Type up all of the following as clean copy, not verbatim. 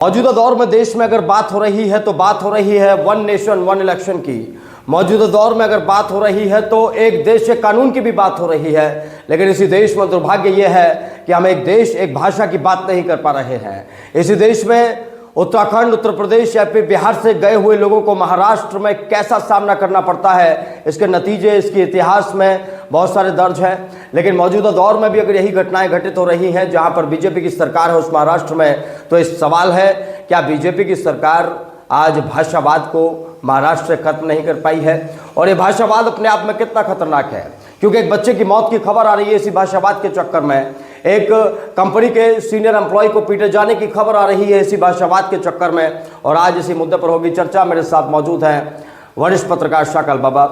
मौजूदा दौर में देश में अगर बात हो रही है तो बात हो रही है वन नेशन वन इलेक्शन की। मौजूदा दौर में अगर बात हो रही है तो एक देश एक कानून की भी बात हो रही है। लेकिन इसी देश में दुर्भाग्य यह है कि हम एक देश एक भाषा की बात नहीं कर पा रहे हैं। इसी देश में उत्तराखंड, उत्तर प्रदेश या फिर बिहार से गए हुए लोगों को महाराष्ट्र में कैसा सामना करना पड़ता है, इसके नतीजे इसके इतिहास में बहुत सारे दर्ज हैं। लेकिन मौजूदा दौर में भी अगर यही घटनाएं घटित हो रही हैं जहां पर बीजेपी की सरकार है उस महाराष्ट्र में, तो इस सवाल है क्या बीजेपी की सरकार आज भाषावाद को महाराष्ट्र से खत्म नहीं कर पाई है? और ये भाषावाद अपने आप में कितना खतरनाक है, क्योंकि एक बच्चे की मौत की खबर आ रही है इसी भाषावाद के चक्कर में, एक कंपनी के सीनियर एम्प्लॉय को पीटे जाने की खबर आ रही है इसी भाषावाद के चक्कर में। और आज इसी मुद्दे पर होगी चर्चा। मेरे साथ मौजूद हैं वरिष्ठ पत्रकार शाकल बाबा।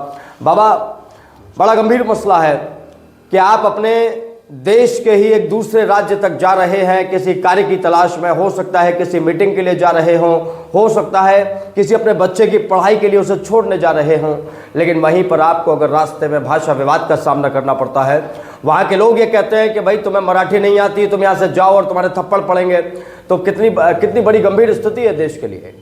बाबा, बड़ा गंभीर मसला है कि आप अपने देश के ही एक दूसरे राज्य तक जा रहे हैं किसी कार्य की तलाश में, हो सकता है किसी मीटिंग के लिए जा रहे हों, हो सकता है किसी अपने बच्चे की पढ़ाई के लिए उसे छोड़ने जा रहे हों, लेकिन वहीं पर आपको अगर रास्ते में भाषा विवाद का सामना करना पड़ता है। वहाँ के लोग ये कहते हैं कि भाई तुम्हें मराठी नहीं आती, तुम यहाँ से जाओ और तुम्हारे थप्पड़ पड़ेंगे। तो कितनी बड़ी गंभीर स्थिति है देश के लिए।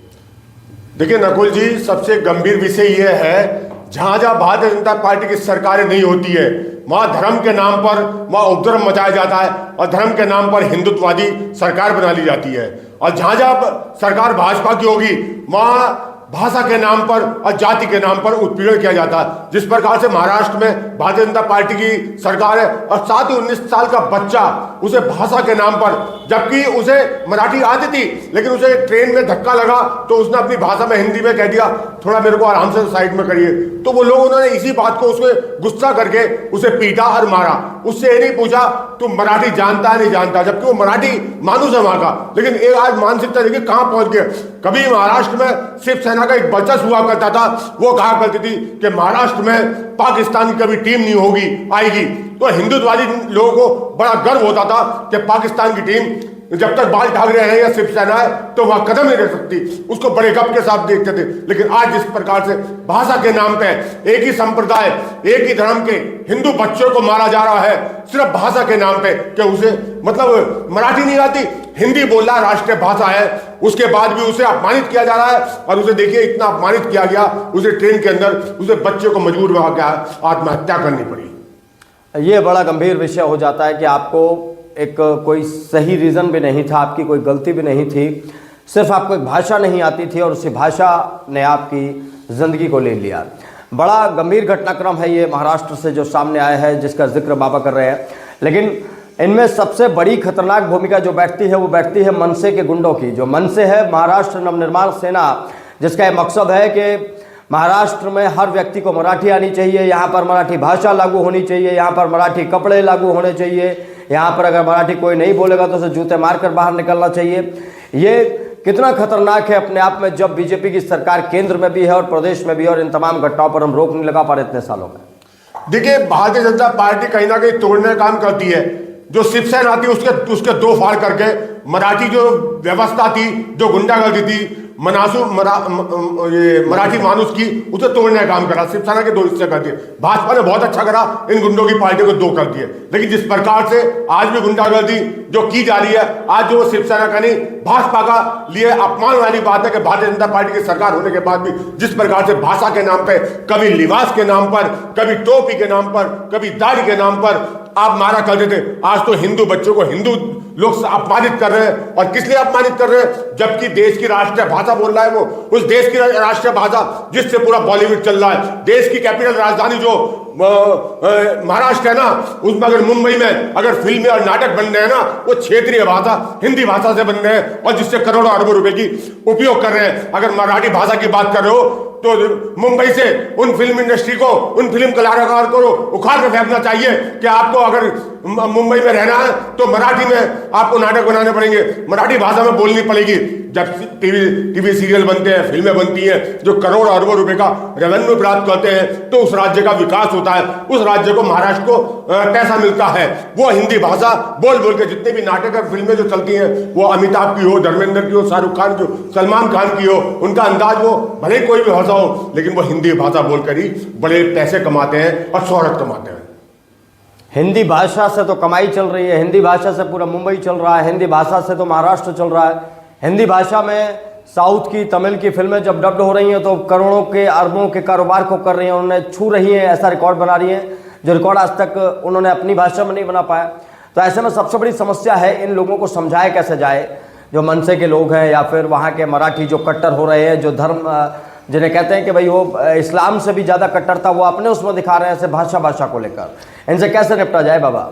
देखिए नकुल जी, सबसे गंभीर विषय यह है जहां जहां भारतीय जनता पार्टी की सरकारें नहीं होती है वहां धर्म के नाम पर वहां उपद्रव मचाया जाता है और धर्म के नाम पर हिंदुत्ववादी सरकार बना ली जाती है। और जहां जहां सरकार भाजपा की होगी वहां भाषा के नाम पर और जाति के नाम पर उत्पीड़न किया जाता है। जिस प्रकार से महाराष्ट्र में भारतीय जनता पार्टी की सरकार है और साथ ही 19 साल का बच्चा उसे भाषा के नाम पर, जबकि उसे मराठी आती थी लेकिन उसे ट्रेन में धक्का लगा तो उसने अपनी भाषा में हिंदी में कह दिया थोड़ा मेरे को आराम से साइड में करिए, तो वो लोग उन्होंने इसी बात को उसमें गुस्सा करके उसे पीटा और मारा। उससे ये नहीं पूछा तू मराठी जानता है नहीं जानता, जबकि वो मराठी मानुस है वहां का। लेकिन एक आज मानसिकता देखिए कहां पहुंच गए। कभी महाराष्ट्र में शिवसेना का एक वर्चस्व हुआ करता था, वो कहा करती थी कि महाराष्ट्र में पाकिस्तान की कभी टीम नहीं होगी आएगी, तो हिंदुत्ववादी लोगों को बड़ा गर्व होता था कि पाकिस्तान की टीम जब तक बाल ठाकरे हैं या शिवसेना है तो वह कदम नहीं रख सकती, उसको बड़े गप के साथ देखते थे। लेकिन आज जिस प्रकार से भाषा के नाम पे एक ही संप्रदाय, एक ही धर्म के हिंदू बच्चों को मारा जा रहा है सिर्फ भाषा के नाम पे कि उसे मतलब मराठी नहीं आती, हिंदी बोलना राष्ट्रीय भाषा है, उसके बाद भी उसे अपमानित किया जा रहा है। और उसे देखिए इतना अपमानित किया गया, उसे ट्रेन के अंदर उसे बच्चे को मजबूर हुआ गया आत्महत्या करनी पड़ी। ये बड़ा गंभीर विषय हो जाता है कि आपको एक कोई सही रीज़न भी नहीं था, आपकी कोई गलती भी नहीं थी, सिर्फ आपको एक भाषा नहीं आती थी और उसी भाषा ने आपकी ज़िंदगी को ले लिया। बड़ा गंभीर घटनाक्रम है ये महाराष्ट्र से जो सामने आया है जिसका जिक्र बाबा कर रहे हैं। लेकिन इनमें सबसे बड़ी खतरनाक भूमिका जो बैठती है वो बैठती है मनसे के गुंडों की। जो मनसे है महाराष्ट्र नवनिर्माण सेना, जिसका ये मकसद है कि महाराष्ट्र में हर व्यक्ति को मराठी आनी चाहिए, यहाँ पर मराठी भाषा लागू होनी चाहिए, यहाँ पर मराठी कपड़े लागू होने चाहिए, यहाँ पर अगर मराठी कोई नहीं बोलेगा तो उसे जूते मारकर बाहर निकलना चाहिए। ये कितना खतरनाक है अपने आप में जब बीजेपी की सरकार केंद्र में भी है और प्रदेश में भी है और इन तमाम घटनाओं पर हम रोक नहीं लगा पा रहे इतने सालों में। देखिए भारतीय जनता पार्टी कहीं ना कहीं तोड़ने का काम करती है। जो शिवसेना थी उसके दो फाड़ करके मराठी जो व्यवस्था थी, जो गुंडागर्दी थी, मराठी मानुस की, उसे तोड़ने का काम करा। शिवसेना के दो हिस्से कर दिए। भाजपा ने बहुत अच्छा करा, इन गुंडों की पार्टी को दो कर दिए। लेकिन जिस प्रकार से आज भी गुंडागर्दी जो की जा रही है, आज जो शिवसेना का नहीं भाजपा का लिए अपमान वाली बात है कि भारतीय जनता पार्टी की सरकार होने के बाद भी जिस प्रकार से भाषा के नाम पर, कभी लिबास के नाम पर, कभी टोपी के नाम पर, कभी दाढ़ी के नाम पर आप मारा करते थे, आज तो हिंदू बच्चों को हिंदू लोग अपमानित कर रहे हैं। और किस लिए अपमानित कर रहे हैं? जबकि देश की राष्ट्रीय भाषा बोल रहा है वो, उस देश की राष्ट्रीय भाषा जिससे पूरा बॉलीवुड चल रहा है। देश की कैपिटल राजधानी जो महाराष्ट्र है ना, उसमें अगर मुंबई में अगर फिल्में और नाटक बन रहे हैं ना, वो क्षेत्रीय भाषा हिंदी भाषा से बन रहे हैं और जिससे करोड़ों अरबों रुपए की उपयोग कर रहे हैं। अगर मराठी भाषा की बात कर रहे हो तो मुंबई से उन फिल्म इंडस्ट्री को, उन फिल्म कलाकार को उखाड़ कर फेंकना चाहिए कि आपको अगर मुंबई में रहना है तो मराठी में आपको नाटक बनाने पड़ेंगे, मराठी भाषा में बोलनी पड़ेगी। जब टीवी सीरियल बनते हैं, फिल्में बनती हैं जो करोड़ अरबों रुपए का रेवेन्यू प्राप्त करते हैं, तो उस राज्य का विकास होता है, उस राज्य को महाराष्ट्र को पैसा मिलता है। वो हिंदी भाषा बोल बोल के जितने भी नाटक और फिल्में जो चलती हैं, वो अमिताभ की हो, धर्मेंद्र की हो, शाहरुख खान की हो, सलमान खान की हो, उनका अंदाज वो भले कोई भी भाषा हो, लेकिन वो हिंदी भाषा बोलकर ही बड़े पैसे कमाते हैं और शोहरत कमाते हैं। हिंदी भाषा से तो कमाई चल रही है, हिंदी भाषा से पूरा मुंबई चल रहा है, हिंदी भाषा से तो महाराष्ट्र चल रहा है। हिंदी भाषा में साउथ की तमिल की फिल्में जब डब्ड हो रही हैं तो करोड़ों के अरबों के कारोबार को कर रही हैं, उन्हें छू रही हैं, ऐसा रिकॉर्ड बना रही हैं जो रिकॉर्ड आज तक उन्होंने अपनी भाषा में नहीं बना पाया। तो ऐसे में सबसे बड़ी समस्या है इन लोगों को समझाए कैसे जाए, जो मनसे के लोग हैं या फिर वहाँ के मराठी जो कट्टर हो रहे हैं, जो धर्म जिन्हें कहते हैं कि भाई वो इस्लाम से भी ज़्यादा कट्टरता वो अपने उसमें दिखा रहे हैं ऐसे भाषा को लेकर, इनसे कैसे निपटा जाए बाबा?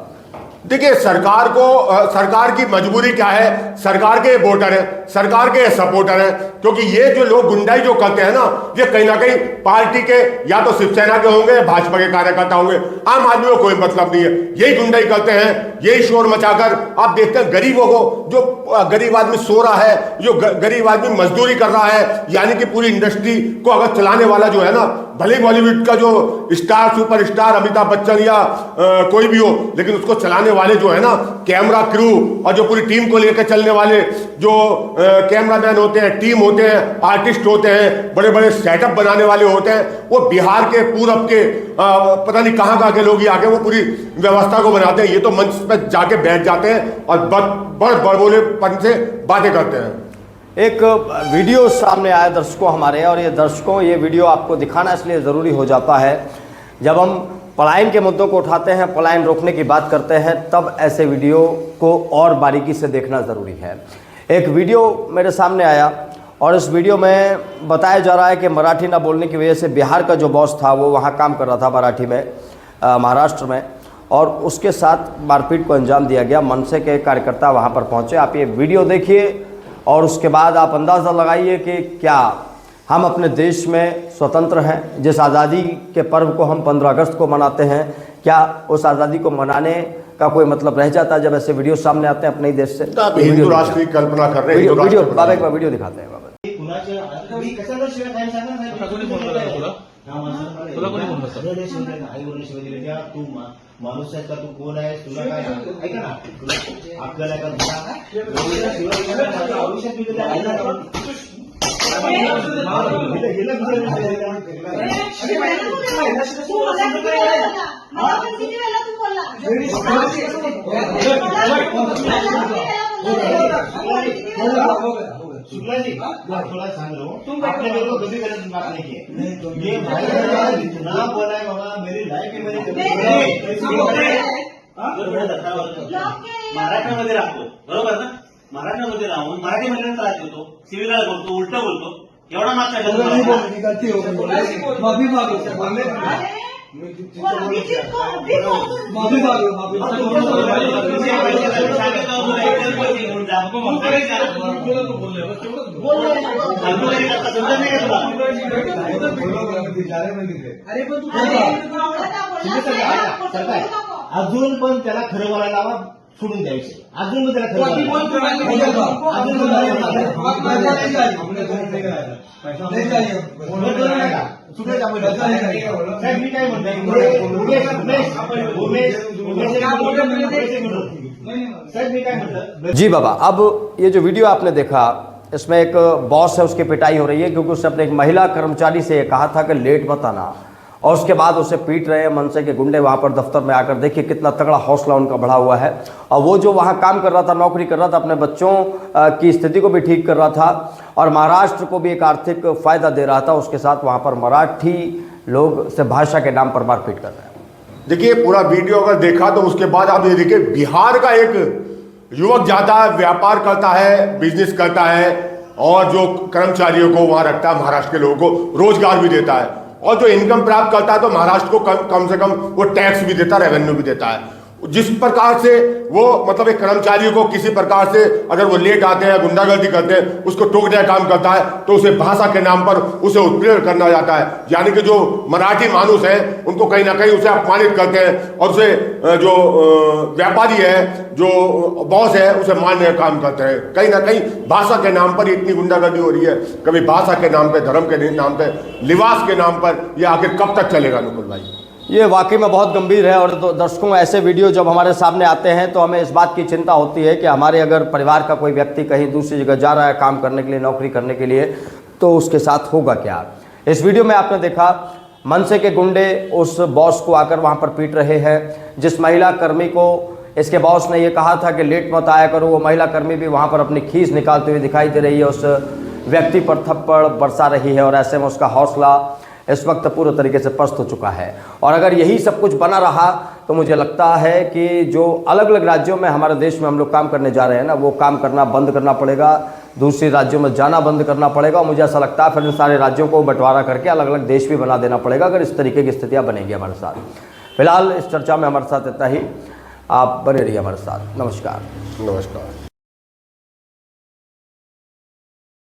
देखिए, सरकार की मजबूरी क्या है, सरकार के वोटर है, सरकार के सपोर्टर है, क्योंकि ये जो लोग गुंडाई जो करते हैं ना, ये कहीं ना कहीं पार्टी के या तो शिवसेना के होंगे, भाजपा के कार्यकर्ता होंगे, आम आदमी को कोई मतलब नहीं है। यही गुंडाई करते हैं, यही शोर मचाकर आप देखते हैं गरीबों को, जो गरीब आदमी सो रहा है, जो गरीब आदमी मजदूरी कर रहा है, यानी कि पूरी इंडस्ट्री को अगर चलाने वाला जो है ना, भले बॉलीवुड का जो स्टार सुपरस्टार अमिताभ बच्चन या कोई भी हो, लेकिन उसको चलाने वाले जो है ना, कैमरा क्रू और जो पूरी टीम को लेकर चलने वाले जो कैमरामैन होते हैं, टीम होते हैं, आर्टिस्ट होते हैं, बड़े बड़े सेटअप बनाने वाले होते हैं, वो बिहार के पूरब के पता नहीं कहाँ के लोग ही आके वो पूरी व्यवस्था को बनाते हैं। ये तो मंच पर जाके बैठ जाते हैं और बड़बोलेपन से बातें करते हैं। एक वीडियो सामने आया दर्शकों हमारे, और ये दर्शकों ये वीडियो आपको दिखाना इसलिए ज़रूरी हो जाता है जब हम पलायन के मुद्दों को उठाते हैं, पलायन रोकने की बात करते हैं, तब ऐसे वीडियो को और बारीकी से देखना ज़रूरी है। एक वीडियो मेरे सामने आया और इस वीडियो में बताया जा रहा है कि मराठी ना बोलने की वजह से बिहार का जो बॉस था वो वहाँ काम कर रहा था मराठी में, महाराष्ट्र में, और उसके साथ मारपीट को अंजाम दिया गया। मनसे के कार्यकर्ता वहाँ पर पहुँचे। आप ये वीडियो देखिए और उसके बाद आप अंदाज़ा लगाइए कि क्या हम अपने देश में स्वतंत्र हैं। जिस आज़ादी के पर्व को हम 15 अगस्त को मनाते हैं, क्या उस आज़ादी को मनाने का कोई मतलब रह जाता है जब ऐसे वीडियो सामने आते हैं अपने ही देश से? तो हिंदू राष्ट्र की कल्पना कर रहे हैं। वीडियो बाबा एक बार वीडियो दिखाते हैं बाबा। माणूस आहे का तू कोण आहे तुला काय ऐका ना आपल्याला का शुक्ला जी थोड़ा सांग लो, आपने मेरे को कभी गलत बात नहीं की है। ये ना बोला है बाबा, मेरी लाइफ में महाराष्ट्रामध्ये राहतो बरोबर ना, महाराष्ट्रामध्ये राहून मराठीमध्ये त्रास देतो, सिव्हिलला बोलतो, उलट बोलतो, एवढा मागचा माफी मागो अजून पण त्याला खरं बोलायला लावा, सोडून द्यायचे. अजून पण त्याला जी बाबा, अब ये जो वीडियो आपने देखा इसमें एक बॉस है, उसकी पिटाई हो रही है क्योंकि उसने अपने एक महिला कर्मचारी से कहा था कि लेट मत आना, और उसके बाद उसे पीट रहे हैं मनसे के गुंडे वहाँ पर दफ्तर में आकर। देखिए कितना तगड़ा हौसला उनका बढ़ा हुआ है। और वो जो वहाँ काम कर रहा था, नौकरी कर रहा था, अपने बच्चों की स्थिति को भी ठीक कर रहा था और महाराष्ट्र को भी एक आर्थिक फ़ायदा दे रहा था। उसके साथ वहाँ पर मराठी लोग से भाषा के नाम पर मारपीट कर रहे हैं। देखिए पूरा वीडियो अगर देखा तो उसके बाद आप ये देखिए, बिहार का एक युवक जाता है, व्यापार करता है, बिजनेस करता है और जो कर्मचारियों को वहाँ रखता है, महाराष्ट्र के लोगों को रोजगार भी देता है और जो इनकम प्राप्त करता है तो महाराष्ट्र को कम से कम वो टैक्स भी देता है, रेवेन्यू भी देता है। जिस प्रकार से वो मतलब एक कर्मचारी को किसी प्रकार से अगर वो लेट आते हैं, गुंडागर्दी करते हैं, उसको टोकने का काम करता है तो उसे भाषा के नाम पर उसे उत्पीड़न करना जाता है। यानी कि जो मराठी मानुस है उनको कहीं ना कहीं उसे अपमानित करते हैं और उसे जो व्यापारी है, जो बॉस है, उसे मारने का काम करते हैं। कहीं ना कहीं भाषा के नाम पर इतनी गुंडागर्दी हो रही है, कभी भाषा के नाम पर, धर्म के नाम पर, लिबास के नाम पर, यह आखिर कब तक चलेगा नुकुल भाई? ये वाकई में बहुत गंभीर है। और दर्शकों, ऐसे वीडियो जब हमारे सामने आते हैं तो हमें इस बात की चिंता होती है कि हमारे अगर परिवार का कोई व्यक्ति कहीं दूसरी जगह जा रहा है काम करने के लिए, नौकरी करने के लिए, तो उसके साथ होगा क्या। इस वीडियो में आपने देखा मनसे के गुंडे उस बॉस को आकर वहाँ पर पीट रहे हैं। जिस महिला कर्मी को इसके बॉस ने ये कहा था कि लेट मत आया करो। वो महिला कर्मी भी वहाँ पर अपनी खीस निकालते हुए दिखाई दे रही है, उस व्यक्ति पर थप्पड़ बरसा रही है और ऐसे में उसका हौसला इस वक्त पूरे तरीके से पस्त हो चुका है। और अगर यही सब कुछ बना रहा तो मुझे लगता है कि जो अलग अलग राज्यों में हमारे देश में हम लोग काम करने जा रहे हैं ना, वो काम करना बंद करना पड़ेगा, दूसरे राज्यों में जाना बंद करना पड़ेगा। और मुझे ऐसा लगता है फिर इन सारे राज्यों को बंटवारा करके अलग अलग देश भी बना देना पड़ेगा, अगर इस तरीके की स्थितियाँ बनेंगी हमारे साथ। फिलहाल इस चर्चा में हमारे साथ इतना ही, आप बने रहिए हमारे साथ। नमस्कार। नमस्कार।